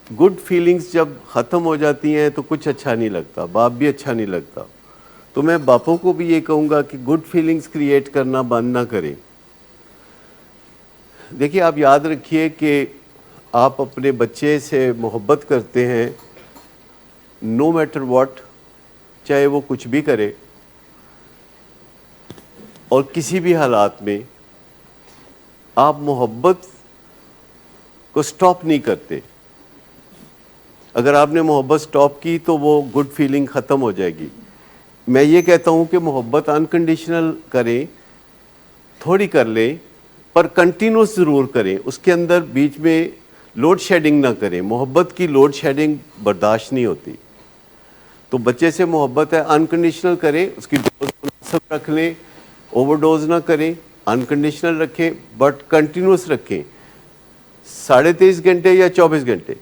Good feelings جب ختم ہو جاتی ہیں تو کچھ اچھا نہیں لگتا، باپ بھی اچھا نہیں لگتا. تو میں باپوں کو بھی یہ کہوں گا کہ گڈ فیلنگز کریٹ کرنا بند نہ کریں. دیکھیے آپ یاد رکھیے کہ آپ اپنے بچے سے محبت کرتے ہیں نو میٹر واٹ، چاہے وہ کچھ بھی کرے اور کسی بھی حالات میں آپ محبت کو سٹاپ نہیں کرتے. اگر آپ نے محبت سٹاپ کی تو وہ گڈ فیلنگ ختم ہو جائے گی. میں یہ کہتا ہوں کہ محبت انکنڈیشنل کریں، تھوڑی کر لیں پر کنٹینیوس ضرور کریں. اس کے اندر بیچ میں لوڈ شیڈنگ نہ کریں. محبت کی لوڈ شیڈنگ برداشت نہیں ہوتی. تو بچے سے محبت ہے انکنڈیشنل کریں، اس کی ڈوز مناسب رکھ لیں، اوور ڈوز نہ کریں، انکنڈیشنل رکھیں بٹ کنٹینیوس رکھیں. 23.5 گھنٹے یا 24 گھنٹے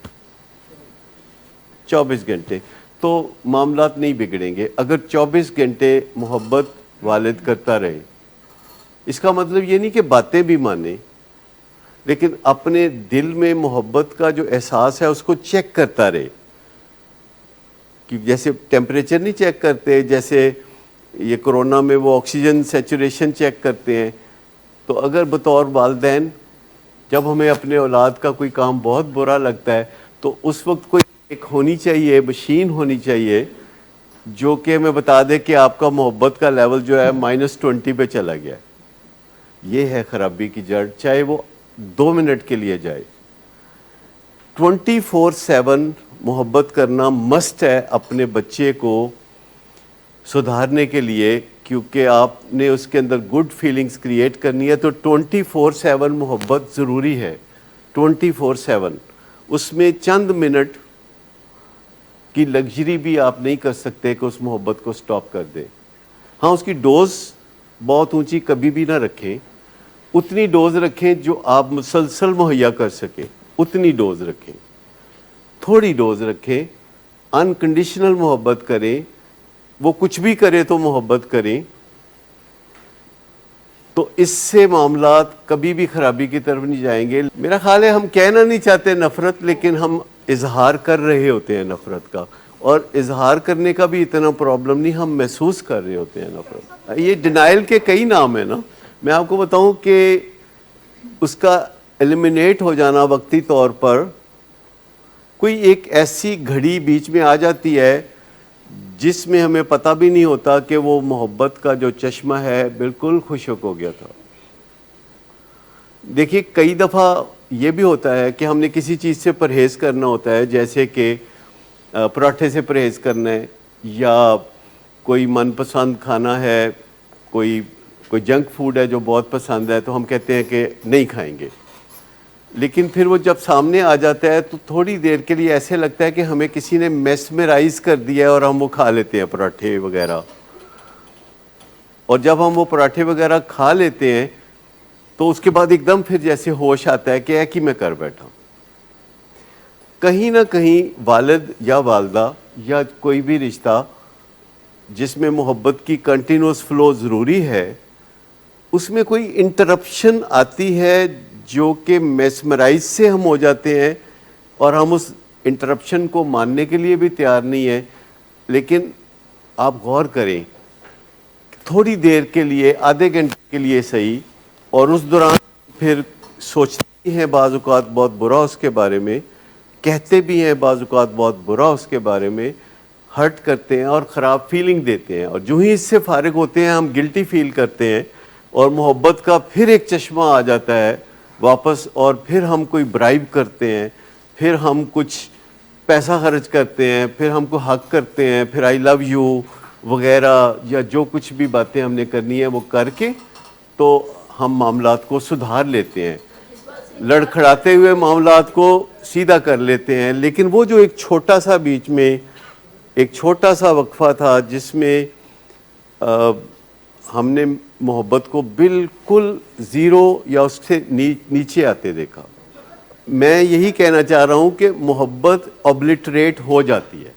24 گھنٹے تو معاملات نہیں بگڑیں گے. اگر 24 گھنٹے محبت والد کرتا رہے، اس کا مطلب یہ نہیں کہ باتیں بھی مانیں، لیکن اپنے دل میں محبت کا جو احساس ہے اس کو چیک کرتا رہے. کہ جیسے ٹیمپریچر نہیں چیک کرتے، جیسے یہ کرونا میں وہ آکسیجن سیچوریشن چیک کرتے ہیں. تو اگر بطور والدین جب ہمیں اپنے اولاد کا کوئی کام بہت برا لگتا ہے تو اس وقت کوئی ایک ہونی چاہیے، مشین ہونی چاہیے جو کہ ہمیں بتا دے کہ آپ کا محبت کا لیول جو ہے -20 پہ چلا گیا. یہ ہے خرابی کی جڑ، چاہے وہ 2 منٹ کے لیے جائے. 24/7 محبت کرنا مسٹ ہے اپنے بچے کو سدھارنے کے لیے، کیونکہ آپ نے اس کے اندر گڈ فیلنگز کریٹ کرنی ہے. تو 24/7 محبت ضروری ہے. 24/7 اس میں چند منٹ کی لگژری بھی آپ نہیں کر سکتے کہ اس محبت کو سٹاپ کر دیں. ہاں اس کی ڈوز بہت اونچی کبھی بھی نہ رکھیں، اتنی ڈوز رکھیں جو آپ مسلسل مہیا کر سکیں، اتنی ڈوز رکھیں. تھوڑی ڈوز رکھیں، انکنڈیشنل محبت کریں، وہ کچھ بھی کرے تو محبت کریں. تو اس سے معاملات کبھی بھی خرابی کی طرف نہیں جائیں گے. میرا خیال ہے ہم کہنا نہیں چاہتے نفرت، لیکن ہم اظہار کر رہے ہوتے ہیں نفرت کا، اور اظہار کرنے کا بھی اتنا پرابلم نہیں، ہم محسوس کر رہے ہوتے ہیں نفرت. یہ ڈینائل کے کئی نام ہیں نا. میں آپ کو بتاؤں کہ اس کا ایلیمینیٹ ہو جانا وقتی طور پر، کوئی ایک ایسی گھڑی بیچ میں آ جاتی ہے جس میں ہمیں پتہ بھی نہیں ہوتا کہ وہ محبت کا جو چشمہ ہے بالکل خشک ہو گیا تھا. دیکھیے کئی دفعہ یہ بھی ہوتا ہے کہ ہم نے کسی چیز سے پرہیز کرنا ہوتا ہے، جیسے کہ پراٹھے سے پرہیز کرنا ہے، یا کوئی من پسند کھانا ہے، کوئی جنک فوڈ ہے جو بہت پسند ہے، تو ہم کہتے ہیں کہ نہیں کھائیں گے. لیکن پھر وہ جب سامنے آ جاتا ہے تو تھوڑی دیر کے لیے ایسے لگتا ہے کہ ہمیں کسی نے میسمرائز کر دیا ہے اور ہم وہ کھا لیتے ہیں پراٹھے وغیرہ. اور جب ہم وہ پراٹھے وغیرہ کھا لیتے ہیں تو اس کے بعد ایک دم پھر جیسے ہوش آتا ہے کہ ایک ہی میں کر بیٹھا. کہیں نہ کہیں والد یا والدہ یا کوئی بھی رشتہ جس میں محبت کی کنٹینیوس فلو ضروری ہے، اس میں کوئی انٹرپشن آتی ہے جو کہ میسمرائز سے ہم ہو جاتے ہیں، اور ہم اس انٹرپشن کو ماننے کے لیے بھی تیار نہیں ہیں. لیکن آپ غور کریں، تھوڑی دیر کے لیے، آدھے گھنٹے کے لیے صحیح، اور اس دوران پھر سوچتے ہیں بعض اوقات بہت برا اس کے بارے میں، کہتے بھی ہیں بعض اوقات بہت برا اس کے بارے میں، ہرٹ کرتے ہیں اور خراب فیلنگ دیتے ہیں، اور جو ہی اس سے فارغ ہوتے ہیں ہم گلٹی فیل کرتے ہیں، اور محبت کا پھر ایک چشمہ آ جاتا ہے واپس، اور پھر ہم کوئی برائب کرتے ہیں، پھر ہم کچھ پیسہ خرچ کرتے ہیں، پھر ہم کو حق کرتے ہیں، پھر آئی لو یو وغیرہ، یا جو کچھ بھی باتیں ہم نے کرنی ہے وہ کر کے تو ہم معاملات کو سدھار لیتے ہیں، لڑکھڑاتے ہوئے معاملات کو سیدھا کر لیتے ہیں. لیکن وہ جو ایک چھوٹا سا بیچ میں ایک چھوٹا سا وقفہ تھا جس میں ہم نے محبت کو بالکل زیرو یا اس سے نیچے آتے دیکھا. میں یہی کہنا چاہ رہا ہوں کہ محبت اوبلٹریٹ ہو جاتی ہے،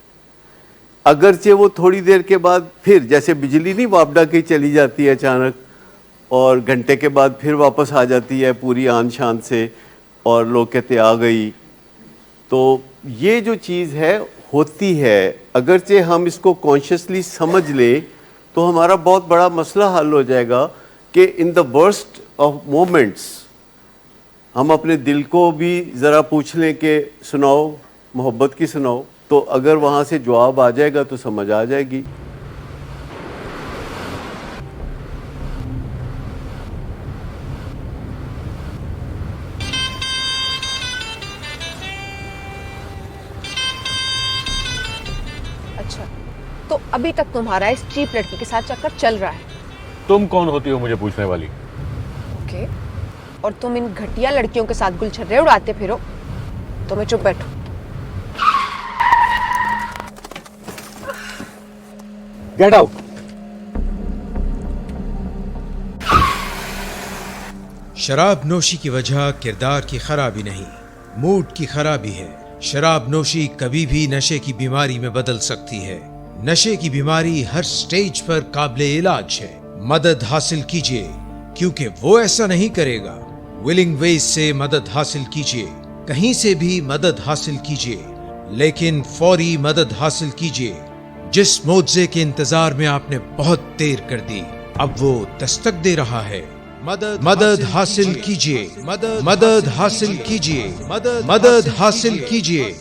اگرچہ وہ تھوڑی دیر کے بعد پھر جیسے بجلی نہیں وابڈا کی چلی جاتی ہے اچانک، اور گھنٹے کے بعد پھر واپس آ جاتی ہے پوری آن شان سے، اور لوگ کہتے آ گئی. تو یہ جو چیز ہے ہوتی ہے، اگرچہ ہم اس کو کانشیسلی سمجھ لیں تو ہمارا بہت بڑا مسئلہ حل ہو جائے گا کہ ان دا ورسٹ آف مومنٹس ہم اپنے دل کو بھی ذرا پوچھ لیں کہ سناؤ، محبت کی سناؤ، تو اگر وہاں سے جواب آ جائے گا تو سمجھ آ جائے گی. اچھا، تو ابھی تک تمہارا اس چیپ لڑکی کے ساتھ چکر چل رہا ہے؟ تم کون ہوتی ہو مجھے پوچھنے والی؟ اوکے، اور تم ان گھٹیا لڑکیوں کے ساتھ گل چھرے اڑاتے پھرو تو میں چپ بیٹھوں. Get out. شراب نوشی کی وجہ کردار کی خرابی نہیں، موڈ کی خرابی ہے. شراب نوشی کبھی بھی نشے کی بیماری میں بدل سکتی ہے. نشے کی بیماری ہر سٹیج پر قابل علاج ہے. مدد حاصل کیجیے کیونکہ وہ ایسا نہیں کرے گا. ولنگ ویز سے مدد حاصل کیجیے، کہیں سے بھی مدد حاصل کیجیے، لیکن فوری مدد حاصل کیجیے. جس معجزے کے انتظار میں آپ نے بہت دیر کر دی، اب وہ دستک دے رہا ہے. مدد حاصل کیجیے، مدد حاصل کیجیے، مدد حاصل کیجیے.